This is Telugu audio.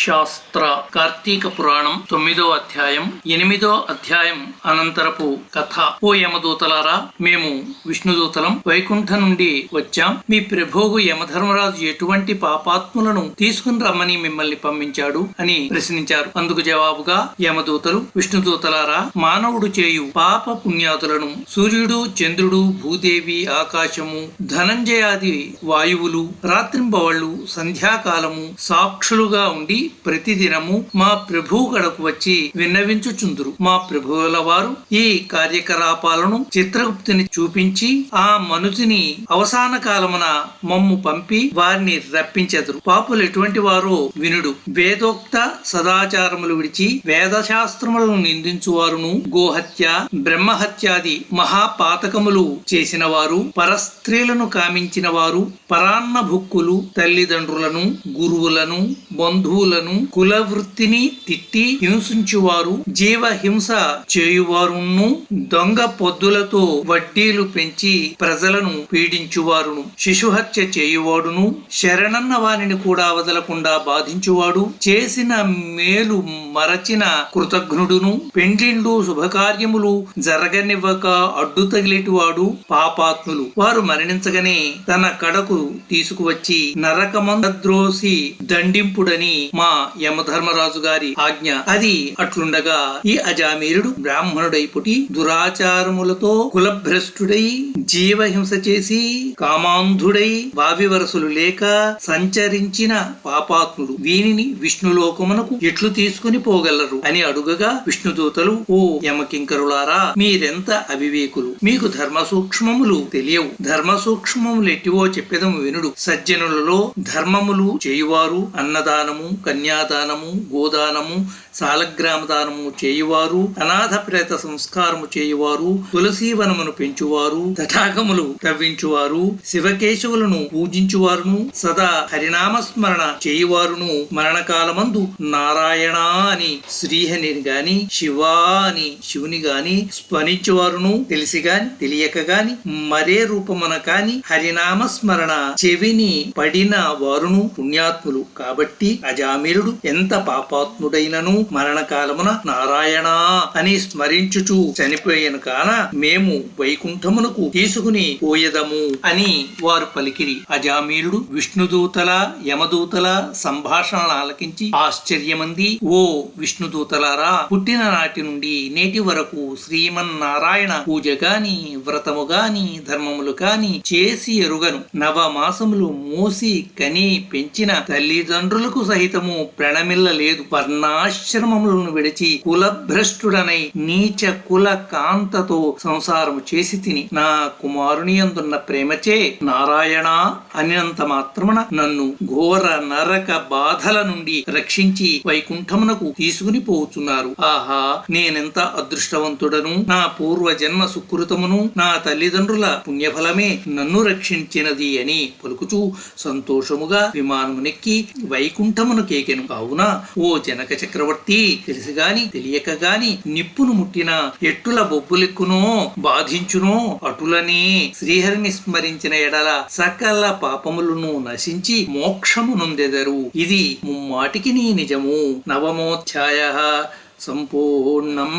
శాస్త్ర కార్తీక పురాణం 9వ అధ్యాయం 8వ అధ్యాయం అనంతరపు కథ. ఓ యమదూతలారా, మేము విష్ణుదూతలం వైకుంఠం నుండి వచ్చాం. మీ ప్రభువు యమధర్మరాజు ఎటువంటి పాపాత్ములను తీసుకుని రమ్మని మిమ్మల్ని పంపించాడు అని ప్రశ్నించారు. అందుకు జవాబుగా యమదూతలు, విష్ణుదూతలారా, మానవుడు చేయు పాప పుణ్యాతులను సూర్యుడు, చంద్రుడు, భూదేవి, ఆకాశము, ధనంజయాది వాయువులు రాత్రింబవళ్ళు సంధ్యాకాలము సాక్షులుగా ఉండి ప్రతిదినము మా ప్రభువు కడకు వచ్చి విన్నవించుచుందురు. మా ప్రభువుల వారు ఈ కార్యకలాపాలను చిత్రగుప్తుని చూపించి ఆ మనుషుని అవసాన కాలమున మమ్ము పంపి వారిని రప్పించెదరు. పాపులు ఎటువంటి వారో వినుడు. వేదోక్త సదాచారములు విడిచి వేదశాస్త్రములను నిందించువారును, గోహత్య, బ్రహ్మహత్యాది మహాపాతకములు చేసిన వారు, పరస్త్రీలను కామించిన వారు, పరాన్న భుక్కులు, తల్లిదండ్రులను, గురువులను, బంధువులను, కుల వృత్తిని తిట్టి హింసించువారు, జీవహింస చేయువారును, దొంగ పొద్దులతో వడ్డీలు పెంచి ప్రజలను పీడించువారును, శిశుహత్య చేయువాడును, శరణన్న వారిని కూడా వదలకుండా బాధించువాడు, చేసిన మేలు మరచిన కృతజ్ఞుడును, పెండ్లిండు శుభకార్యములు జరగనివ్వక అడ్డు తగిలేటివాడు పాపాత్ములు. వారు మరణించగానే తన కడకు తీసుకువచ్చి నరకమంద్రోసి దండింపుడని మా యమధర్మరాజు గారి ఆజ్ఞ. అది అట్లుండగా ఈ అజామీరుడు బ్రాహ్మణుడై పుట్టి దురాచారములతో కులభ్రష్టుడై జీవహింస చేసి కామాంధుడై భావివరసులు లేక సంచరించిన పాపాత్ముడు. వీనిని విష్ణులోకమునకు ఎట్లు తీసుకుని పోగలరు అని అడుగగా విష్ణుదూతలు, ఓ యమకింకరులారా, మీరెంత అవివేకులు! మీకు ధర్మ సూక్ష్మములు తెలియవు. ధర్మ సూక్ష్మములు ఎట్టివో చెప్పెదము వినుడు. సజ్జనులలో ధర్మములు చేయువారు, అన్నదానము, కన్యాదానము, గోదానము, సాలగ్రామ దానము చేయువారు, అనాథ ప్రేత సంస్కారము చేయువారు, తులసీవనమును పెంచువారు, తటాకములు తవ్వించువారు, శివకేశవులను పూజించువారును, సదా హరినామస్మరణ చేయువారును, మరణకాలమందు నారాయణ అని శ్రీహరిని గాని, శివా అని శివుని గాని స్మరించువారును, తెలిసి గాని తెలియక గాని మరే రూపమున కాని హరినామస్మరణ చెవిని పడిన వారును పుణ్యాత్ములు. కాబట్టి అజామిరుడు ఎంత పాపాత్ముడైనను మరణకాలమున నారాయణ అని స్మరించుచు చనిపోయాను కాన మేము వైకుంఠమునకు తీసుకుని పోయదము అని వారు పలికిరి. అజామీరుడు విష్ణుదూతల యమదూతల సంభాషణలు ఆలకించి ఆశ్చర్యమంది. ఓ విష్ణుదూతలారా, పుట్టిన నాటి నుండి నేటి వరకు శ్రీమన్నారాయణ పూజ గాని, వ్రతము గాని, ధర్మములు కాని చేసి ఎరుగను. నవమాసములు మోసి కని పెంచిన తల్లిదండ్రులకు సహితము ప్రణమిల్లలేదు. వర్ణాశ్రమములను విడిచి కులభ్రష్టుడనై నీచ కుల కాంతతో సంసారము చేసి తిని నా కుమారుని అందున్న ప్రేమచే నారాయణ అనినంత మాత్రమున నన్ను ఘోర నరక బాధల నుండి రక్షించి వైకుంఠమునకు తీసుకుని పోతున్నారు. ఆహా, నేనెంత అదృష్టవంతుడను! నా పూర్వ జన్మ సుకృతమును, నా తల్లిదండ్రుల పుణ్యఫలమే నన్ను రక్షించినది అని పలుకుచూ సంతోషముగా విమానమునెక్కి వైకుంఠమును కేకెను. కావున ఓ జనక చక్రవర్తి, తెలిసి గాని తెలియక గాని నిప్పును ముట్టిన ఎట్టుల బొబ్బులెక్కునో బాధించునో అటులనే శ్రీహరిని స్మరించిన ఎడల సకల పాపములను నశించి మోక్షమునొందెదరు. ఇది ముమ్మాటికి నీ నిజము. నవమోధ్యాయ సంపూర్ణం.